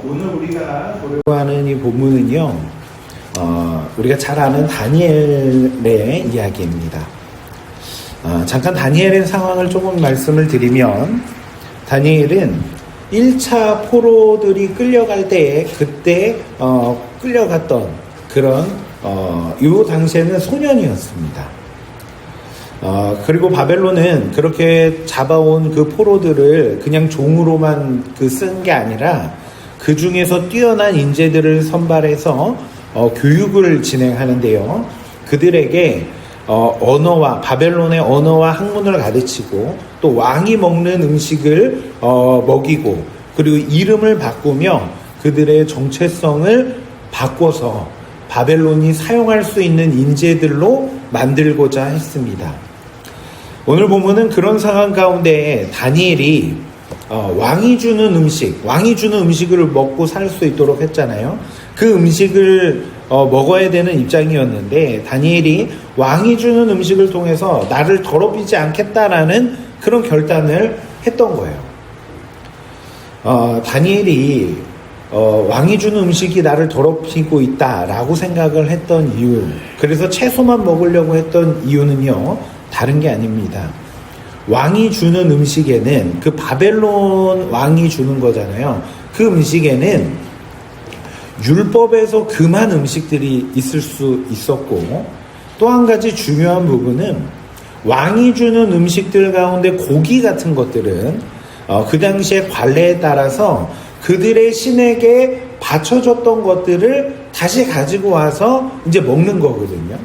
오늘 우리가 보려고 하는 이 본문은요, 우리가 잘 아는 다니엘의 이야기입니다. 잠깐 다니엘의 상황을 조금 말씀을 드리면, 다니엘은 1차 포로들이 끌려갈 때에 그때 끌려갔던 그런 이 당시에는 소년이었습니다. 그리고 바벨론은 그렇게 잡아온 그 포로들을 그냥 종으로만 쓴 게 아니라 그 중에서 뛰어난 인재들을 선발해서 교육을 진행하는데요. 그들에게 바벨론의 언어와 학문을 가르치고 또 왕이 먹는 음식을 먹이고 그리고 이름을 바꾸며 그들의 정체성을 바꿔서 바벨론이 사용할 수 있는 인재들로 만들고자 했습니다. 오늘 보면은 그런 상황 가운데 다니엘이 왕이 주는 음식을 먹고 살 수 있도록 했잖아요. 그 음식을 먹어야 되는 입장이었는데 다니엘이 왕이 주는 음식을 통해서 나를 더럽히지 않겠다라는 그런 결단을 했던 거예요. 다니엘이 왕이 주는 음식이 나를 더럽히고 있다라고 생각을 했던 이유, 그래서 채소만 먹으려고 했던 이유는요, 다른 게 아닙니다. 왕이 주는 음식에는, 그 바벨론 왕이 주는 거잖아요. 그 음식에는 율법에서 금한 음식들이 있을 수 있었고, 또 한 가지 중요한 부분은 왕이 주는 음식들 가운데 고기 같은 것들은 그 당시에 관례에 따라서 그들의 신에게 바쳐졌던 것들을 다시 가지고 와서 이제 먹는 거거든요.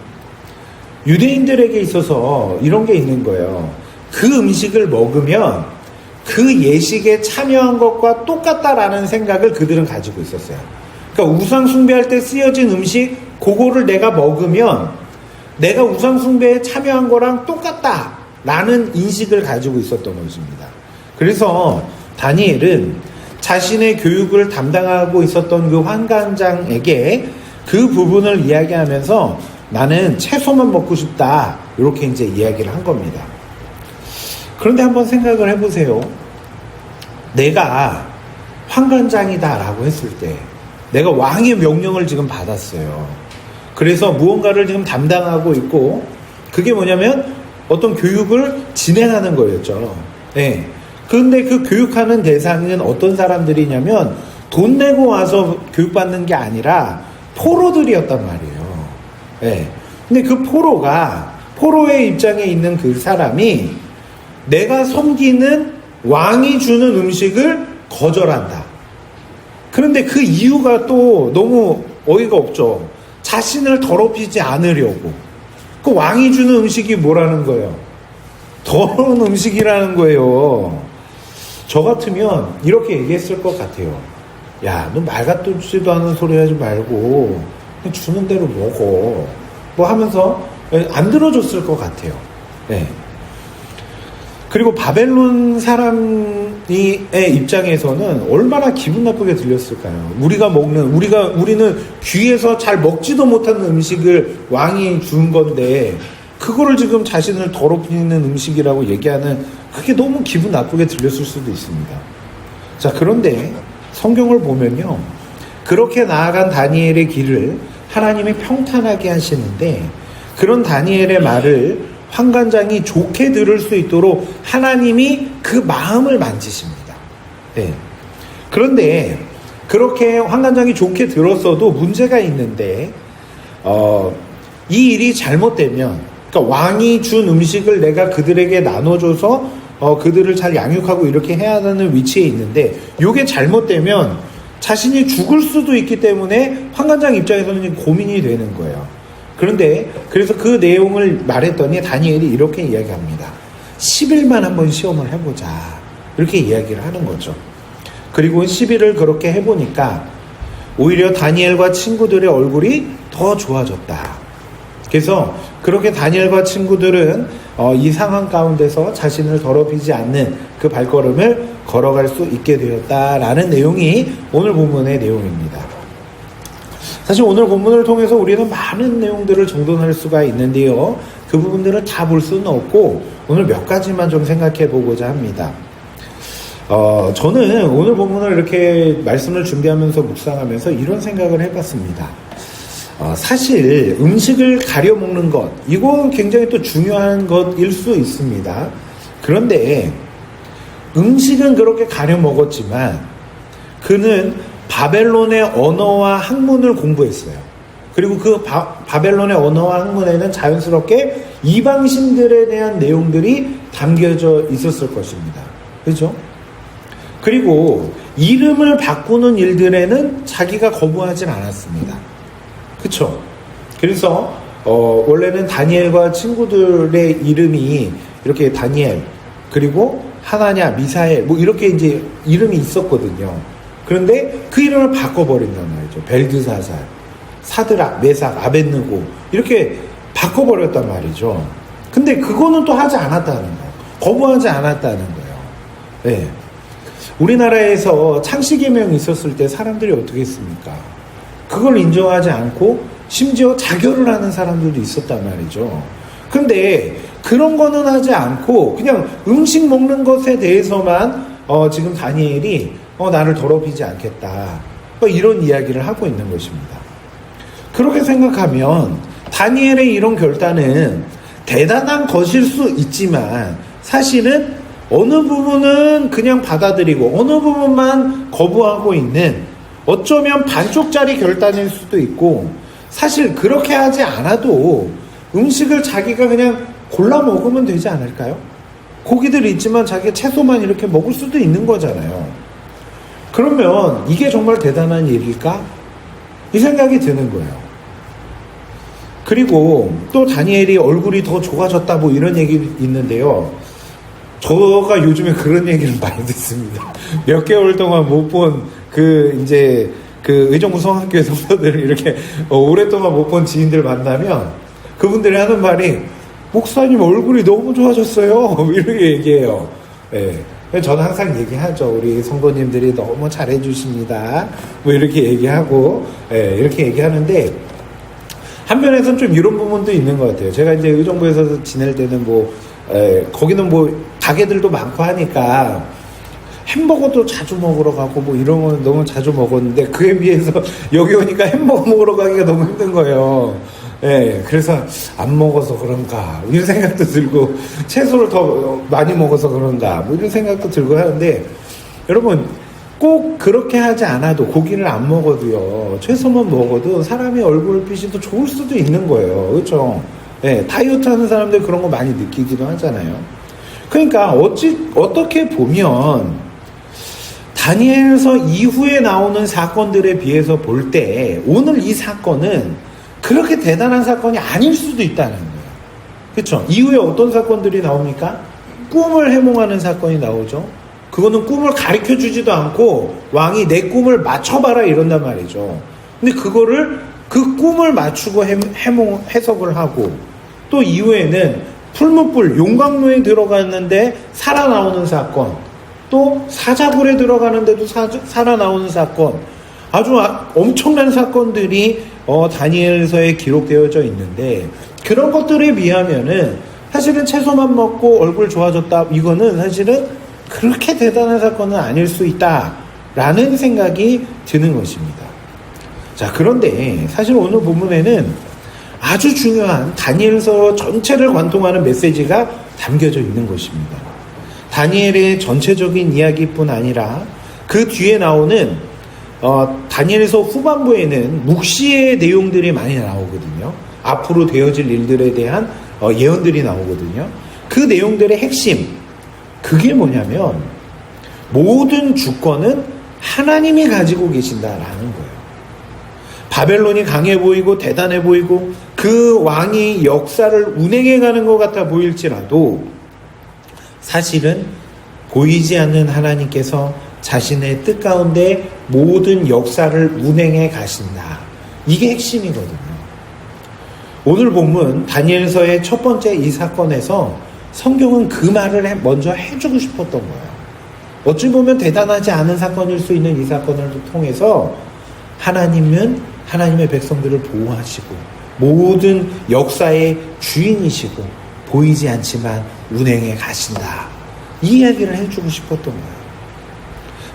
유대인들에게 있어서 이런 게 있는 거예요. 그 음식을 먹으면 그 예식에 참여한 것과 똑같다라는 생각을 그들은 가지고 있었어요. 그러니까 우상 숭배할 때 쓰여진 음식, 그거를 내가 먹으면 내가 우상 숭배에 참여한 거랑 똑같다라는 인식을 가지고 있었던 것입니다. 그래서 다니엘은 자신의 교육을 담당하고 있었던 그 환관장에게 그 부분을 이야기하면서 나는 채소만 먹고 싶다, 이렇게 이제 이야기를 한 겁니다. 그런데 한번 생각을 해보세요. 내가 환관장이다라고 했을 때 내가 왕의 명령을 지금 받았어요. 그래서 무언가를 지금 담당하고 있고, 그게 뭐냐면 어떤 교육을 진행하는 거였죠. 네. 그런데 그 교육하는 대상은 어떤 사람들이냐면 돈 내고 와서 교육받는 게 아니라 포로들이었단 말이에요. 네. 근데 그 포로의 입장에 있는 그 사람이 내가 섬기는 왕이 주는 음식을 거절한다. 그런데 그 이유가 또 너무 어이가 없죠. 자신을 더럽히지 않으려고. 그 왕이 주는 음식이 뭐라는 거예요? 더러운 음식이라는 거예요. 저 같으면 이렇게 얘기했을 것 같아요. 야, 너 말 같지도 않은 소리 하지 말고 그냥 주는 대로 먹어. 뭐 하면서 안 들어줬을 것 같아요. 네. 그리고 바벨론 사람의 입장에서는 얼마나 기분 나쁘게 들렸을까요? 우리는 귀에서 잘 먹지도 못하는 음식을 왕이 준 건데 그거를 지금 자신을 더럽히는 음식이라고 얘기하는, 그게 너무 기분 나쁘게 들렸을 수도 있습니다. 자, 그런데 성경을 보면요, 그렇게 나아간 다니엘의 길을 하나님이 평탄하게 하시는데, 그런 다니엘의 말을 환관장이 좋게 들을 수 있도록 하나님이 그 마음을 만지십니다. 네. 그런데 그렇게 환관장이 좋게 들었어도 문제가 있는데, 이 일이 잘못되면, 그러니까 왕이 준 음식을 내가 그들에게 나눠줘서 그들을 잘 양육하고 이렇게 해야 하는 위치에 있는데, 이게 잘못되면 자신이 죽을 수도 있기 때문에 환관장 입장에서는 고민이 되는 거예요. 그런데 그래서 그 내용을 말했더니 다니엘이 이렇게 이야기합니다. 10일만 한번 시험을 해보자, 이렇게 이야기를 하는 거죠. 그리고 10일을 그렇게 해보니까 오히려 다니엘과 친구들의 얼굴이 더 좋아졌다. 그래서 그렇게 다니엘과 친구들은 이 상황 가운데서 자신을 더럽히지 않는 그 발걸음을 걸어갈 수 있게 되었다라는 내용이 오늘 본문의 내용입니다. 사실 오늘 본문을 통해서 우리는 많은 내용들을 정돈할 수가 있는데요, 그 부분들을 다 볼 수는 없고 오늘 몇 가지만 좀 생각해 보고자 합니다. 저는 오늘 본문을 이렇게 말씀을 준비하면서 묵상하면서 이런 생각을 해봤습니다. 사실 음식을 가려 먹는 것, 이거 굉장히 또 중요한 것일 수 있습니다. 그런데 음식은 그렇게 가려 먹었지만 그는 바벨론의 언어와 학문을 공부했어요. 그리고 그 바벨론의 언어와 학문에는 자연스럽게 이방신들에 대한 내용들이 담겨져 있었을 것입니다. 그렇죠? 그리고 이름을 바꾸는 일들에는 자기가 거부하진 않았습니다. 그렇죠? 그래서 원래는 다니엘과 친구들의 이름이 이렇게 다니엘, 그리고 하나냐, 미사엘, 뭐 이렇게 이제 이름이 있었거든요. 그런데 그 이름을 바꿔버린단 말이죠. 벨드사살, 사드락, 메삭, 아벳느고 이렇게 바꿔버렸단 말이죠. 근데 그거는 또 하지 않았다는 거예요. 거부하지 않았다는 거예요. 네. 우리나라에서 창씨개명이 있었을 때 사람들이 어떻게 했습니까? 그걸 인정하지 않고 심지어 자결을 하는 사람들도 있었단 말이죠. 근데 그런 거는 하지 않고 그냥 음식 먹는 것에 대해서만 지금 다니엘이 나를 더럽히지 않겠다, 이런 이야기를 하고 있는 것입니다. 그렇게 생각하면 다니엘의 이런 결단은 대단한 것일 수 있지만 사실은 어느 부분은 그냥 받아들이고 어느 부분만 거부하고 있는, 어쩌면 반쪽짜리 결단일 수도 있고, 사실 그렇게 하지 않아도 음식을 자기가 그냥 골라 먹으면 되지 않을까요? 고기들 있지만 자기가 채소만 이렇게 먹을 수도 있는 거잖아요. 그러면 이게 정말 대단한 일일까? 이 생각이 드는 거예요. 그리고 또 다니엘이 얼굴이 더 좋아졌다 뭐 이런 얘기 있는데요. 저가 요즘에 그런 얘기를 많이 듣습니다. 몇 개월 동안 못 본 이제 의정부 성학교회 성도들 이렇게 오랫동안 못 본 지인들 만나면 그분들이 하는 말이, 목사님 얼굴이 너무 좋아졌어요. 이렇게 얘기해요. 네. 저는 항상 얘기하죠. 우리 성도님들이 너무 잘해주십니다. 뭐 이렇게 얘기하고, 네, 이렇게 얘기하는데, 한편에서는 좀 이런 부분도 있는 것 같아요. 제가 이제 의정부에서 지낼 때는 거기는 가게들도 많고 하니까 햄버거도 자주 먹으러 가고 뭐 이런 거 너무 자주 먹었는데, 그에 비해서 여기 오니까 햄버거 먹으러 가기가 너무 힘든 거예요. 예, 그래서 안 먹어서 그런가 이런 생각도 들고, 채소를 더 많이 먹어서 그런가 뭐 이런 생각도 들고 하는데, 여러분 꼭 그렇게 하지 않아도, 고기를 안 먹어도요, 채소만 먹어도 사람의 얼굴빛이 더 좋을 수도 있는 거예요. 그렇죠? 예, 다이어트 하는 사람들 그런 거 많이 느끼기도 하잖아요. 그러니까 어떻게 보면 다니엘서 이후에 나오는 사건들에 비해서 볼 때 오늘 이 사건은 그렇게 대단한 사건이 아닐 수도 있다는 거예요. 그렇죠? 이후에 어떤 사건들이 나옵니까? 꿈을 해몽하는 사건이 나오죠. 그거는 꿈을 가르쳐 주지도 않고 왕이 내 꿈을 맞춰봐라 이런단 말이죠. 근데 그 꿈을 맞추고 해석을 하고, 또 이후에는 풀무불 용광로에 들어갔는데 살아나오는 사건, 또 사자굴에 들어가는데도 살아나오는 사건, 아주 엄청난 사건들이 다니엘서에 기록되어져 있는데, 그런 것들에 비하면은 사실은 채소만 먹고 얼굴 좋아졌다, 이거는 사실은 그렇게 대단한 사건은 아닐 수 있다라는 생각이 드는 것입니다. 자, 그런데 사실 오늘 본문에는 아주 중요한 다니엘서 전체를 관통하는 메시지가 담겨져 있는 것입니다. 다니엘의 전체적인 이야기뿐 아니라 그 뒤에 나오는 다니엘서 후반부에는 묵시의 내용들이 많이 나오거든요. 앞으로 되어질 일들에 대한 예언들이 나오거든요. 그 내용들의 핵심, 그게 뭐냐면 모든 주권은 하나님이 가지고 계신다라는 거예요. 바벨론이 강해 보이고 대단해 보이고 그 왕이 역사를 운행해 가는 것 같아 보일지라도, 사실은 보이지 않는 하나님께서 자신의 뜻 가운데 모든 역사를 운행해 가신다. 이게 핵심이거든요. 오늘 본문 다니엘서의 첫 번째 이 사건에서 성경은 그 말을 먼저 해주고 싶었던 거예요. 어찌 보면 대단하지 않은 사건일 수 있는 이 사건을 통해서 하나님은 하나님의 백성들을 보호하시고 모든 역사의 주인이시고 보이지 않지만 운행해 가신다. 이 이야기를 해주고 싶었던 거예요.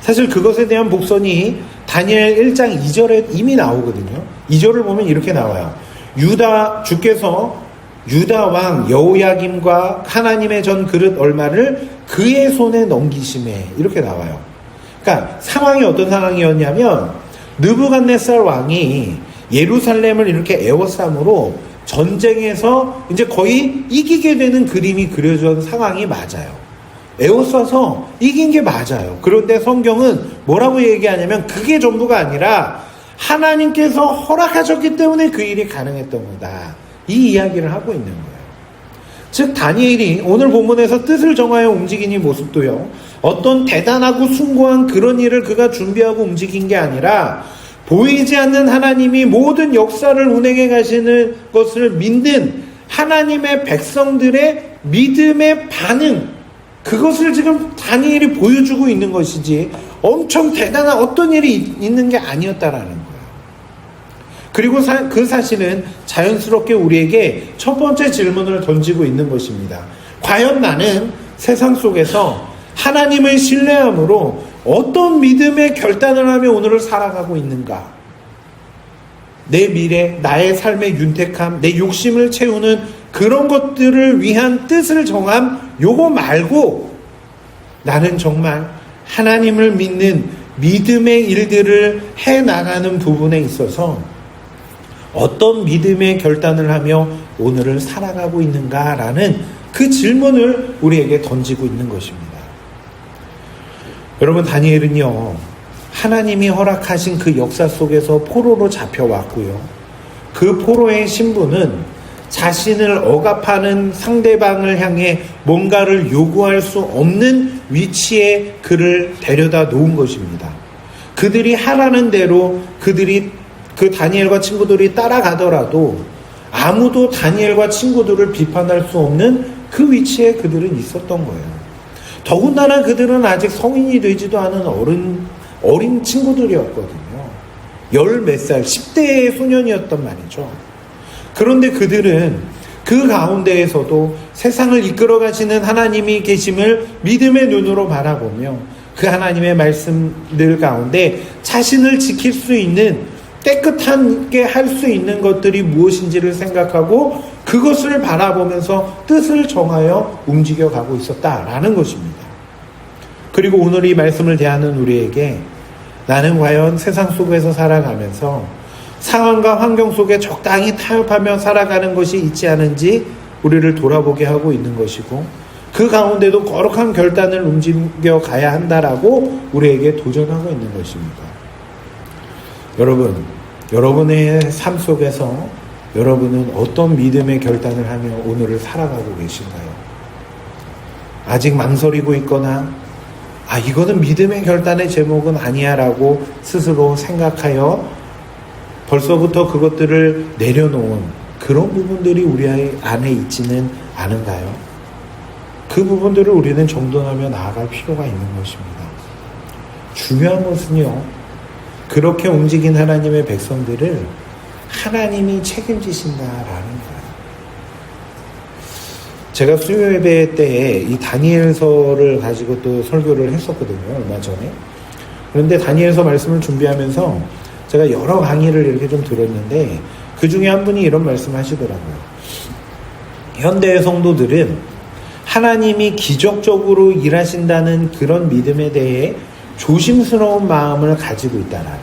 사실 그것에 대한 복선이 다니엘 1장 2절에 이미 나오거든요. 2절을 보면 이렇게 나와요. 주께서 유다 왕 여호야김과 하나님의 전 그릇 얼마를 그의 손에 넘기심에, 이렇게 나와요. 그러니까 상황이 어떤 상황이었냐면 느부갓네살 왕이 예루살렘을 이렇게 에워싸므로 전쟁에서 이제 거의 이기게 되는 그림이 그려진 상황이 맞아요. 에워싸서 이긴 게 맞아요. 그런데 성경은 뭐라고 얘기하냐면 그게 전부가 아니라 하나님께서 허락하셨기 때문에 그 일이 가능했던 거다. 이 이야기를 하고 있는 거예요. 즉 다니엘이 오늘 본문에서 뜻을 정하여 움직인 이 모습도요, 어떤 대단하고 숭고한 그런 일을 그가 준비하고 움직인 게 아니라 보이지 않는 하나님이 모든 역사를 운행해 가시는 것을 믿는 하나님의 백성들의 믿음의 반응, 그것을 지금 다니엘이 보여주고 있는 것이지 엄청 대단한 어떤 일이 있는 게 아니었다라는 거예요. 그리고 그 사실은 자연스럽게 우리에게 첫 번째 질문을 던지고 있는 것입니다. 과연 나는 세상 속에서 하나님을 신뢰함으로 어떤 믿음의 결단을 하며 오늘을 살아가고 있는가? 내 미래, 나의 삶의 윤택함, 내 욕심을 채우는 그런 것들을 위한 뜻을 정함, 요거 말고 나는 정말 하나님을 믿는 믿음의 일들을 해나가는 부분에 있어서 어떤 믿음의 결단을 하며 오늘을 살아가고 있는가라는 그 질문을 우리에게 던지고 있는 것입니다. 여러분, 다니엘은요, 하나님이 허락하신 그 역사 속에서 포로로 잡혀왔고요. 그 포로의 신분은 자신을 억압하는 상대방을 향해 뭔가를 요구할 수 없는 위치에 그를 데려다 놓은 것입니다. 그들이 하라는 대로 그 다니엘과 친구들이 따라가더라도 아무도 다니엘과 친구들을 비판할 수 없는 그 위치에 그들은 있었던 거예요. 더군다나 그들은 아직 성인이 되지도 않은 어린 친구들이었거든요. 열 몇 살, 10대의 소년이었단 말이죠. 그런데 그들은 그 가운데에서도 세상을 이끌어 가시는 하나님이 계심을 믿음의 눈으로 바라보며 그 하나님의 말씀들 가운데 자신을 지킬 수 있는, 깨끗하게 할 수 있는 것들이 무엇인지를 생각하고 그것을 바라보면서 뜻을 정하여 움직여가고 있었다라는 것입니다. 그리고 오늘 이 말씀을 대하는 우리에게 나는 과연 세상 속에서 살아가면서 상황과 환경 속에 적당히 타협하며 살아가는 것이 있지 않은지 우리를 돌아보게 하고 있는 것이고, 그 가운데도 거룩한 결단을 움직여 가야 한다라고 우리에게 도전하고 있는 것입니다. 여러분, 여러분의 삶 속에서 여러분은 어떤 믿음의 결단을 하며 오늘을 살아가고 계신가요? 아직 망설이고 있거나 이거는 믿음의 결단의 제목은 아니야 라고 스스로 생각하여 벌써부터 그것들을 내려놓은 그런 부분들이 우리 안에 있지는 않은가요? 그 부분들을 우리는 정돈하며 나아갈 필요가 있는 것입니다. 중요한 것은요, 그렇게 움직인 하나님의 백성들을 하나님이 책임지신다라는 거예요. 제가 수요 예배 때에 이 다니엘서를 가지고 또 설교를 했었거든요, 얼마 전에. 그런데 다니엘서 말씀을 준비하면서 제가 여러 강의를 이렇게 좀 들었는데 그 중에 한 분이 이런 말씀 하시더라고요. 현대의 성도들은 하나님이 기적적으로 일하신다는 그런 믿음에 대해 조심스러운 마음을 가지고 있다라는 거예요.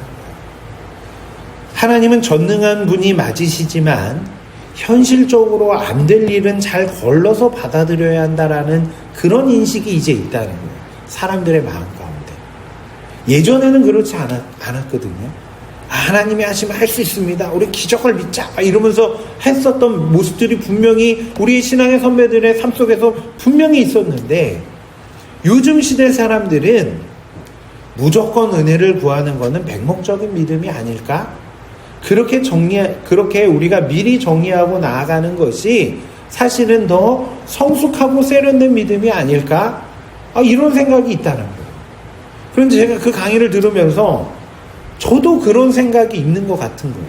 하나님은 전능한 분이 맞으시지만 현실적으로 안 될 일은 잘 걸러서 받아들여야 한다라는 그런 인식이 이제 있다는 거예요. 사람들의 마음 가운데. 예전에는 그렇지 않았거든요. 하나님이 하시면 할 수 있습니다. 우리 기적을 믿자. 이러면서 했었던 모습들이 분명히 우리의 신앙의 선배들의 삶 속에서 분명히 있었는데, 요즘 시대 사람들은 무조건 은혜를 구하는 것은 맹목적인 믿음이 아닐까? 그렇게 우리가 미리 정의하고 나아가는 것이 사실은 더 성숙하고 세련된 믿음이 아닐까? 이런 생각이 있다는 거예요. 그런데 제가 그 강의를 들으면서 저도 그런 생각이 있는 것 같은 거예요.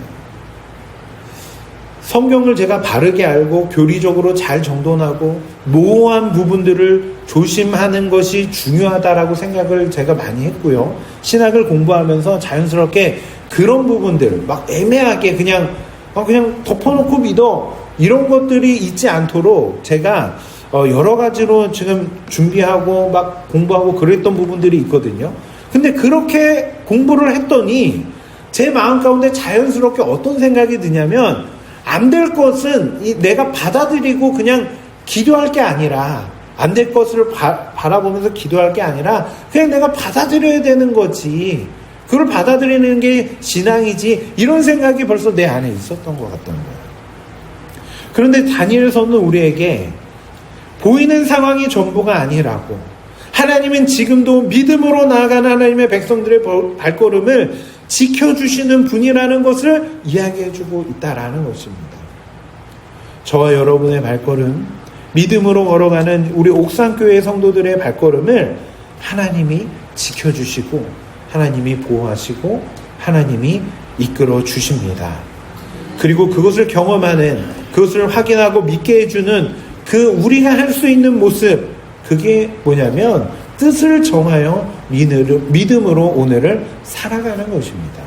성경을 제가 바르게 알고 교리적으로 잘 정돈하고 모호한 부분들을 조심하는 것이 중요하다라고 생각을 제가 많이 했고요. 신학을 공부하면서 자연스럽게 그런 부분들 막 애매하게 그냥 덮어놓고 믿어 이런 것들이 있지 않도록 제가 여러 가지로 지금 준비하고 막 공부하고 그랬던 부분들이 있거든요. 근데 그렇게 공부를 했더니 제 마음 가운데 자연스럽게 어떤 생각이 드냐면 안 될 것은 내가 받아들이고 그냥 기도할 게 아니라 안 될 것을 바라보면서 기도할 게 아니라 그냥 내가 받아들여야 되는 거지. 그걸 받아들이는 게 신앙이지. 이런 생각이 벌써 내 안에 있었던 것 같던 거예요. 그런데 다니엘서는 우리에게 보이는 상황이 전부가 아니라고, 하나님은 지금도 믿음으로 나아가는 하나님의 백성들의 발걸음을 지켜주시는 분이라는 것을 이야기해주고 있다라는 것입니다. 저와 여러분의 발걸음, 믿음으로 걸어가는 우리 옥상교회 성도들의 발걸음을 하나님이 지켜주시고 하나님이 보호하시고 하나님이 이끌어 주십니다. 그리고 그것을 경험하는, 그것을 확인하고 믿게 해주는 그 우리가 할 수 있는 모습, 그게 뭐냐면 뜻을 정하여 믿음으로 오늘을 살아가는 것입니다.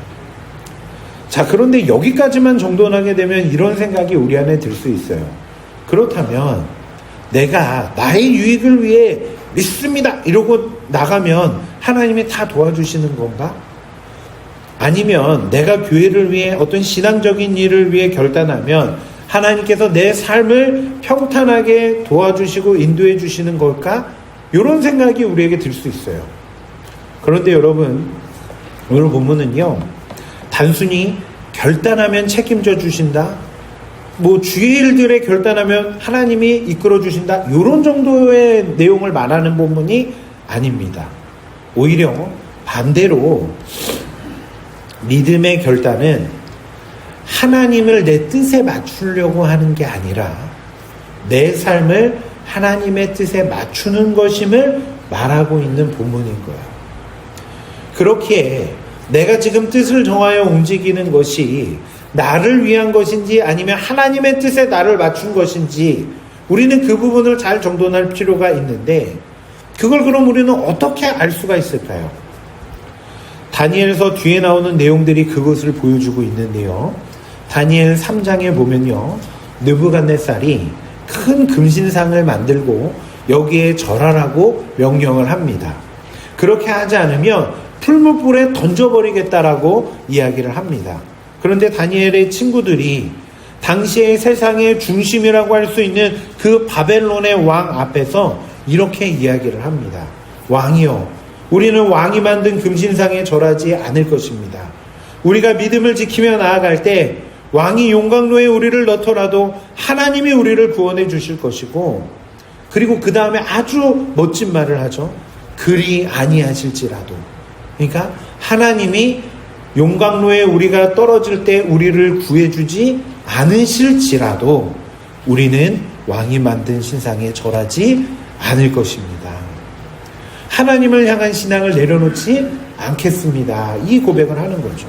자, 그런데 여기까지만 정돈하게 되면 이런 생각이 우리 안에 들 수 있어요. 그렇다면 내가 나의 유익을 위해 믿습니다 이러고 나가면 하나님이 다 도와주시는 건가? 아니면 내가 교회를 위해 어떤 신앙적인 일을 위해 결단하면 하나님께서 내 삶을 평탄하게 도와주시고 인도해 주시는 걸까? 이런 생각이 우리에게 들 수 있어요. 그런데 여러분, 오늘 본문은요, 단순히 결단하면 책임져 주신다, 주의 일들에 결단하면 하나님이 이끌어 주신다, 이런 정도의 내용을 말하는 본문이 아닙니다. 오히려 반대로 믿음의 결단은 하나님을 내 뜻에 맞추려고 하는 게 아니라 내 삶을 하나님의 뜻에 맞추는 것임을 말하고 있는 본문인 거예요. 그렇기에 내가 지금 뜻을 정하여 움직이는 것이 나를 위한 것인지 아니면 하나님의 뜻에 나를 맞춘 것인지 우리는 그 부분을 잘 정돈할 필요가 있는데, 그걸 그럼 우리는 어떻게 알 수가 있을까요? 다니엘서 뒤에 나오는 내용들이 그것을 보여주고 있는데요. 다니엘 3장에 보면요, 느부갓네살이 큰 금신상을 만들고 여기에 절하라고 명령을 합니다. 그렇게 하지 않으면 풀무불에 던져버리겠다라고 이야기를 합니다. 그런데 다니엘의 친구들이 당시의 세상의 중심이라고 할 수 있는 그 바벨론의 왕 앞에서 이렇게 이야기를 합니다. 왕이여, 우리는 왕이 만든 금신상에 절하지 않을 것입니다. 우리가 믿음을 지키며 나아갈 때 왕이 용광로에 우리를 넣더라도 하나님이 우리를 구원해 주실 것이고, 그리고 그 다음에 아주 멋진 말을 하죠. 그리 아니하실지라도, 그러니까 하나님이 용광로에 우리가 떨어질 때 우리를 구해주지 않으실지라도 우리는 왕이 만든 신상에 절하지 않을 것입니다. 하나님을 향한 신앙을 내려놓지 않겠습니다. 이 고백을 하는 거죠.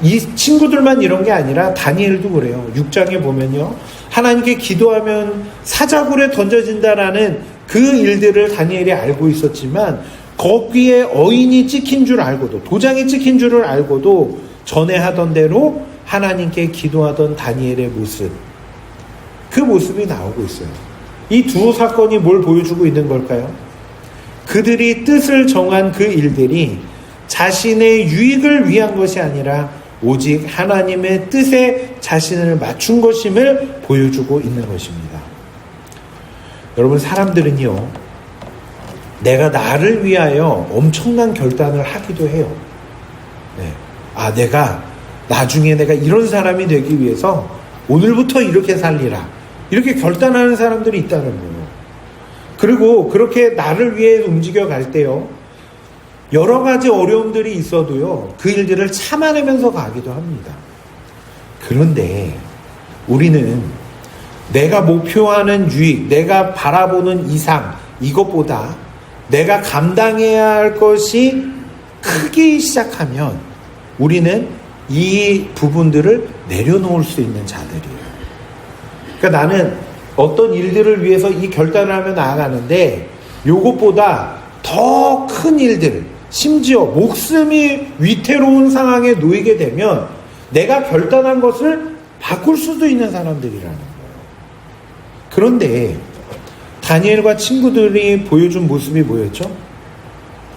이 친구들만 이런 게 아니라 다니엘도 그래요. 6장에 보면요, 하나님께 기도하면 사자굴에 던져진다라는 그 일들을 다니엘이 알고 있었지만 거기에 어인이 찍힌 줄 알고도, 도장이 찍힌 줄을 알고도 전에 하던 대로 하나님께 기도하던 다니엘의 모습, 그 모습이 나오고 있어요. 이 두 사건이 뭘 보여주고 있는 걸까요? 그들이 뜻을 정한 그 일들이 자신의 유익을 위한 것이 아니라 오직 하나님의 뜻에 자신을 맞춘 것임을 보여주고 있는 것입니다. 여러분, 사람들은요, 내가 나를 위하여 엄청난 결단을 하기도 해요. 내가 나중에 내가 이런 사람이 되기 위해서 오늘부터 이렇게 살리라, 이렇게 결단하는 사람들이 있다는 거예요. 그리고 그렇게 나를 위해 움직여 갈 때요, 여러 가지 어려움들이 있어도요, 그 일들을 참아내면서 가기도 합니다. 그런데 우리는 내가 목표하는 유익, 내가 바라보는 이상, 이것보다 내가 감당해야 할 것이 크기 시작하면 우리는 이 부분들을 내려놓을 수 있는 자들이에요. 그러니까 나는 어떤 일들을 위해서 이 결단을 하며 나아가는데 요것보다 더 큰 일들, 심지어 목숨이 위태로운 상황에 놓이게 되면 내가 결단한 것을 바꿀 수도 있는 사람들이라는 거예요. 그런데 다니엘과 친구들이 보여준 모습이 뭐였죠?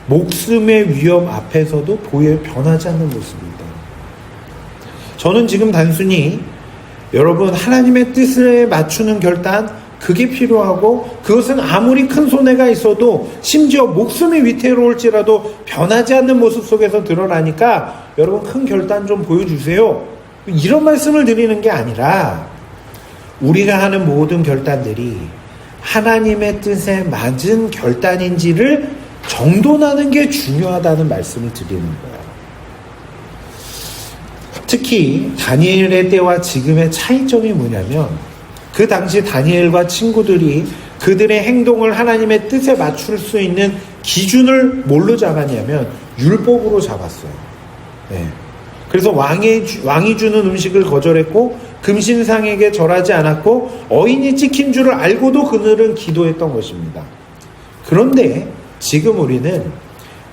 목숨의 위험 앞에서도 변하지 않는 모습입니다. 저는 지금 단순히 여러분 하나님의 뜻에 맞추는 결단, 그게 필요하고 그것은 아무리 큰 손해가 있어도 심지어 목숨이 위태로울지라도 변하지 않는 모습 속에서 드러나니까 여러분 큰 결단 좀 보여주세요, 이런 말씀을 드리는 게 아니라 우리가 하는 모든 결단들이 하나님의 뜻에 맞은 결단인지를 정돈하는 게 중요하다는 말씀을 드리는 거예요. 특히 다니엘의 때와 지금의 차이점이 뭐냐면 그 당시 다니엘과 친구들이 그들의 행동을 하나님의 뜻에 맞출 수 있는 기준을 뭘로 잡았냐면 율법으로 잡았어요. 네. 그래서 왕이 주는 음식을 거절했고 금신상에게 절하지 않았고 어인이 찍힌 줄을 알고도 그들은 기도했던 것입니다. 그런데 지금 우리는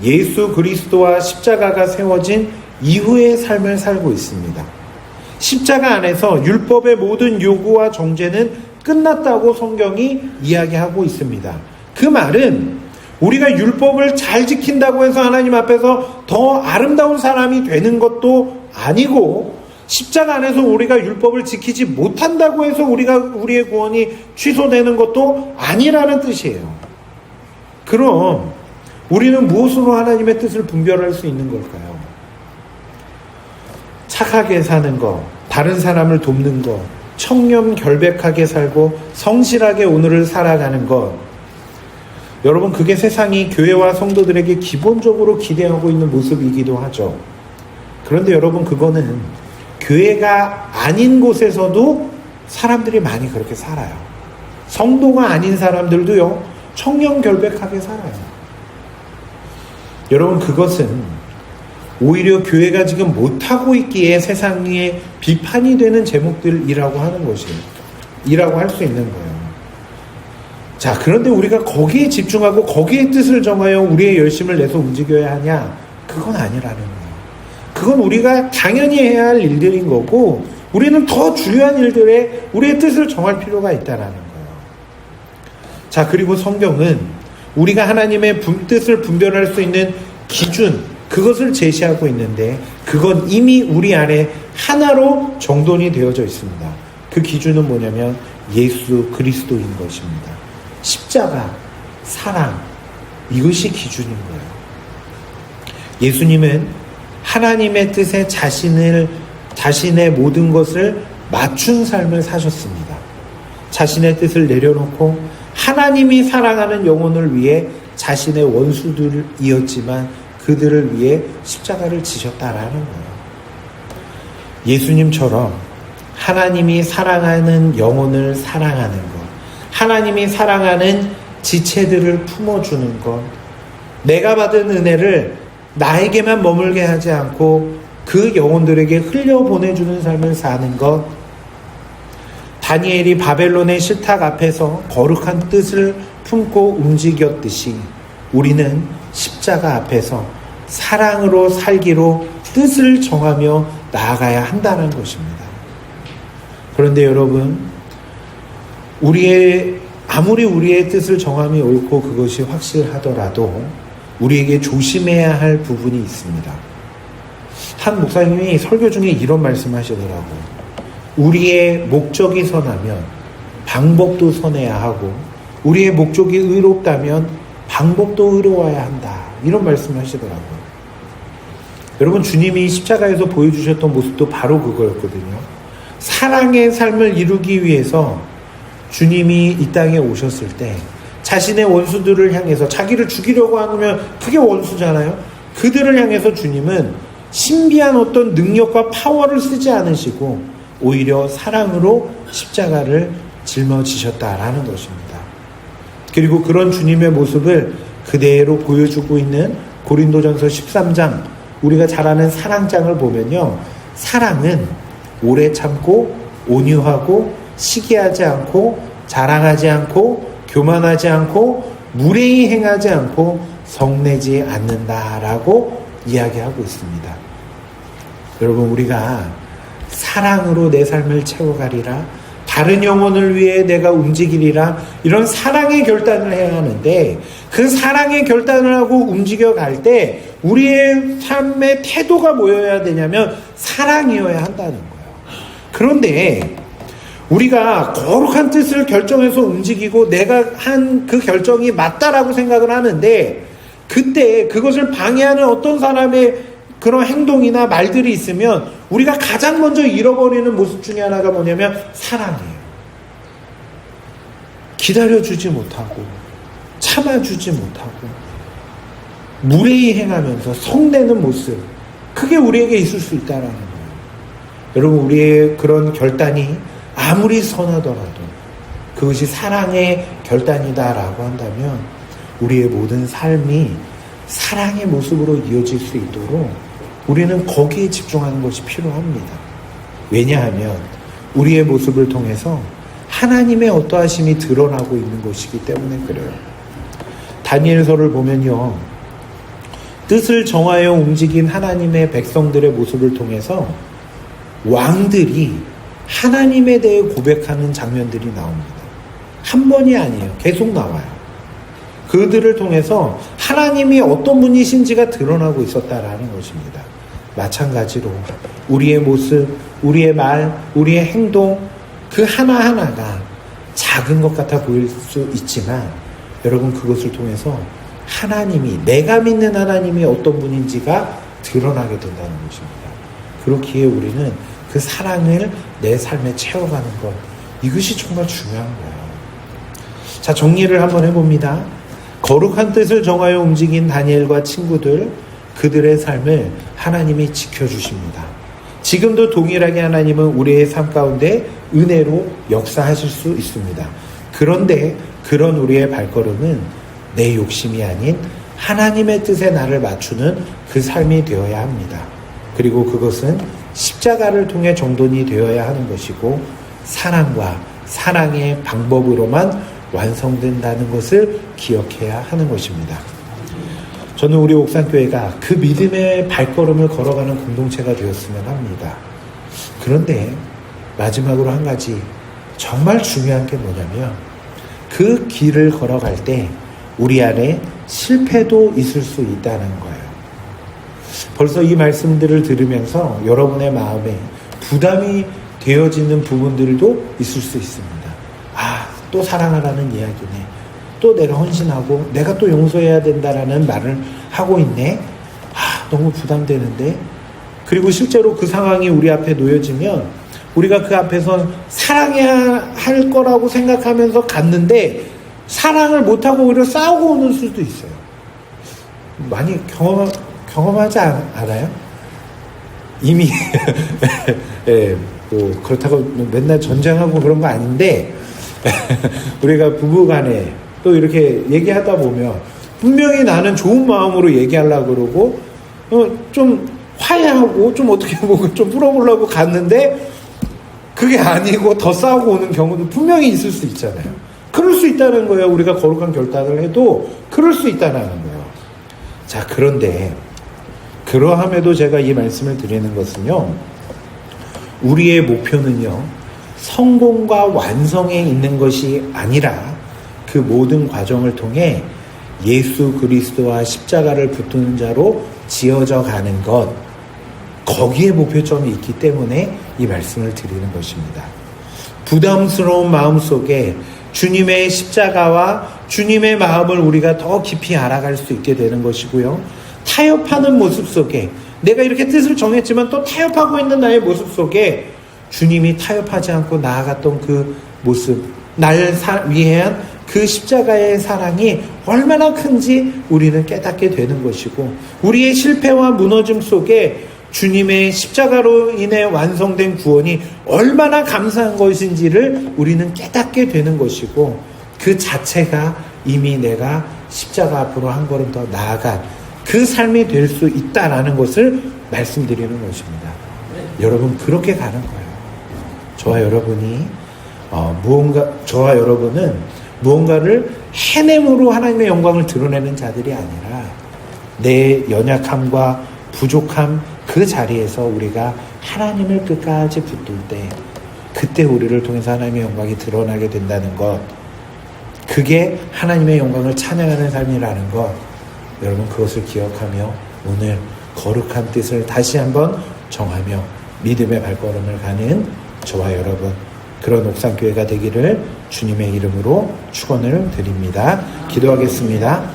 예수 그리스도와 십자가가 세워진 이후의 삶을 살고 있습니다. 십자가 안에서 율법의 모든 요구와 정죄는 끝났다고 성경이 이야기하고 있습니다. 그 말은 우리가 율법을 잘 지킨다고 해서 하나님 앞에서 더 아름다운 사람이 되는 것도 아니고 십자가 안에서 우리가 율법을 지키지 못한다고 해서 우리의 구원이 취소되는 것도 아니라는 뜻이에요. 그럼 우리는 무엇으로 하나님의 뜻을 분별할 수 있는 걸까요? 착하게 사는 것, 다른 사람을 돕는 것, 청렴결백하게 살고 성실하게 오늘을 살아가는 것. 여러분, 그게 세상이 교회와 성도들에게 기본적으로 기대하고 있는 모습이기도 하죠. 그런데 여러분, 그거는 교회가 아닌 곳에서도 사람들이 많이 그렇게 살아요. 성도가 아닌 사람들도요, 청렴결백하게 살아요. 여러분, 그것은 오히려 교회가 지금 못하고 있기에 세상에 비판이 되는 제목들이라고 하는 것이에요. 이라고 할 수 있는 거예요. 자, 그런데 우리가 거기에 집중하고 거기에 뜻을 정하여 우리의 열심을 내서 움직여야 하냐? 그건 아니라는 거예요. 그건 우리가 당연히 해야 할 일들인 거고 우리는 더 중요한 일들에 우리의 뜻을 정할 필요가 있다는 거예요. 자, 그리고 성경은 우리가 하나님의 뜻을 분별할 수 있는 기준, 그것을 제시하고 있는데 그건 이미 우리 안에 하나로 정돈이 되어져 있습니다. 그 기준은 뭐냐면 예수 그리스도인 것입니다. 십자가, 사랑, 이것이 기준인 거예요. 예수님은 하나님의 뜻에 자신의 모든 것을 맞춘 삶을 사셨습니다. 자신의 뜻을 내려놓고 하나님이 사랑하는 영혼을 위해 자신의 원수들이었지만 그들을 위해 십자가를 지셨다라는 거예요. 예수님처럼 하나님이 사랑하는 영혼을 사랑하는 것, 하나님이 사랑하는 지체들을 품어주는 것, 내가 받은 은혜를 나에게만 머물게 하지 않고 그 영혼들에게 흘려보내주는 삶을 사는 것, 다니엘이 바벨론의 실탁 앞에서 거룩한 뜻을 품고 움직였듯이 우리는 십자가 앞에서 사랑으로 살기로 뜻을 정하며 나아가야 한다는 것입니다. 그런데 여러분, 아무리 우리의 뜻을 정함이 옳고 그것이 확실하더라도 우리에게 조심해야 할 부분이 있습니다. 한 목사님이 설교 중에 이런 말씀하시더라고요. 우리의 목적이 선하면 방법도 선해야 하고 우리의 목적이 의롭다면 방법도 의로워야 한다. 이런 말씀을 하시더라고요. 여러분, 주님이 십자가에서 보여주셨던 모습도 바로 그거였거든요. 사랑의 삶을 이루기 위해서 주님이 이 땅에 오셨을 때 자신의 원수들을 향해서, 자기를 죽이려고 하면 그게 원수잖아요. 그들을 향해서 주님은 신비한 어떤 능력과 파워를 쓰지 않으시고 오히려 사랑으로 십자가를 짊어지셨다라는 것입니다. 그리고 그런 주님의 모습을 그대로 보여주고 있는 고린도전서 13장, 우리가 잘 아는 사랑장을 보면요, 사랑은 오래 참고 온유하고 시기하지 않고 자랑하지 않고 교만하지 않고 무례히 행하지 않고 성내지 않는다라고 이야기하고 있습니다. 여러분, 우리가 사랑으로 내 삶을 채워가리라, 다른 영혼을 위해 내가 움직이리라, 이런 사랑의 결단을 해야 하는데, 그 사랑의 결단을 하고 움직여갈 때 우리의 삶의 태도가 뭐여야 되냐면 사랑이어야 한다는 거예요. 그런데 우리가 거룩한 뜻을 결정해서 움직이고 내가 한 그 결정이 맞다라고 생각을 하는데, 그때 그것을 방해하는 어떤 사람의 그런 행동이나 말들이 있으면 우리가 가장 먼저 잃어버리는 모습 중에 하나가 뭐냐면 사랑이에요. 기다려주지 못하고 참아주지 못하고 무례히 행하면서 성내는 모습, 그게 우리에게 있을 수 있다는 거예요. 여러분, 우리의 그런 결단이 아무리 선하더라도 그것이 사랑의 결단이다라고 한다면 우리의 모든 삶이 사랑의 모습으로 이어질 수 있도록 우리는 거기에 집중하는 것이 필요합니다. 왜냐하면 우리의 모습을 통해서 하나님의 어떠하심이 드러나고 있는 것이기 때문에 그래요. 다니엘서를 보면요, 뜻을 정하여 움직인 하나님의 백성들의 모습을 통해서 왕들이 하나님에 대해 고백하는 장면들이 나옵니다. 한 번이 아니에요. 계속 나와요. 그들을 통해서 하나님이 어떤 분이신지가 드러나고 있었다라는 것입니다. 마찬가지로 우리의 모습, 우리의 말, 우리의 행동, 그 하나하나가 작은 것 같아 보일 수 있지만 여러분, 그것을 통해서 하나님이, 내가 믿는 하나님이 어떤 분인지가 드러나게 된다는 것입니다. 그렇기에 우리는 그 사랑을 내 삶에 채워가는 것, 이것이 정말 중요한 거예요. 자, 정리를 한번 해봅니다. 거룩한 뜻을 정하여 움직인 다니엘과 친구들, 그들의 삶을 하나님이 지켜주십니다. 지금도 동일하게 하나님은 우리의 삶 가운데 은혜로 역사하실 수 있습니다. 그런데 그런 우리의 발걸음은 내 욕심이 아닌 하나님의 뜻에 나를 맞추는 그 삶이 되어야 합니다. 그리고 그것은 십자가를 통해 정돈이 되어야 하는 것이고 사랑과 사랑의 방법으로만 완성된다는 것을 기억해야 하는 것입니다. 저는 우리 옥산교회가 그 믿음의 발걸음을 걸어가는 공동체가 되었으면 합니다. 그런데 마지막으로 한 가지 정말 중요한 게 뭐냐면 그 길을 걸어갈 때 우리 안에 실패도 있을 수 있다는 거예요. 벌써 이 말씀들을 들으면서 여러분의 마음에 부담이 되어지는 부분들도 있을 수 있습니다. 또 사랑하라는 이야기네. 또 내가 헌신하고 내가 또 용서해야 된다라는 말을 하고 있네. 너무 부담되는데. 그리고 실제로 그 상황이 우리 앞에 놓여지면 우리가 그 앞에서 사랑해야 할 거라고 생각하면서 갔는데 사랑을 못하고 오히려 싸우고 오는 수도 있어요. 많이 경험하지 않아요? 이미 뭐 그렇다고 맨날 전쟁하고 그런 거 아닌데 우리가 부부간에 또 이렇게 얘기하다 보면 분명히 나는 좋은 마음으로 얘기하려고 그러고 좀 화해하고 좀 어떻게 보면 좀 풀어보려고 갔는데 그게 아니고 더 싸우고 오는 경우도 분명히 있을 수 있잖아요. 그럴 수 있다는 거예요. 우리가 거룩한 결단을 해도 그럴 수 있다는 거예요. 자, 그런데 그러함에도 제가 이 말씀을 드리는 것은요, 우리의 목표는요 성공과 완성에 있는 것이 아니라 그 모든 과정을 통해 예수 그리스도와 십자가를 붙드는 자로 지어져 가는 것, 거기에 목표점이 있기 때문에 이 말씀을 드리는 것입니다. 부담스러운 마음 속에 주님의 십자가와 주님의 마음을 우리가 더 깊이 알아갈 수 있게 되는 것이고요. 타협하는 모습 속에 내가 이렇게 뜻을 정했지만 또 타협하고 있는 나의 모습 속에 주님이 타협하지 않고 나아갔던 그 모습, 나를 위한 그 십자가의 사랑이 얼마나 큰지 우리는 깨닫게 되는 것이고, 우리의 실패와 무너짐 속에 주님의 십자가로 인해 완성된 구원이 얼마나 감사한 것인지를 우리는 깨닫게 되는 것이고, 그 자체가 이미 내가 십자가 앞으로 한 걸음 더 나아간 그 삶이 될 수 있다라는 것을 말씀드리는 것입니다. 여러분 그렇게 가는 거예요. 저와 여러분은 무언가를 해냄으로 하나님의 영광을 드러내는 자들이 아니라 내 연약함과 부족함 그 자리에서 우리가 하나님을 끝까지 붙들 때 그때 우리를 통해서 하나님의 영광이 드러나게 된다는 것, 그게 하나님의 영광을 찬양하는 삶이라는 것, 여러분 그것을 기억하며 오늘 거룩한 뜻을 다시 한번 정하며 믿음의 발걸음을 가는 저와 여러분, 그런 옥상교회가 되기를 주님의 이름으로 축원을 드립니다. 기도하겠습니다.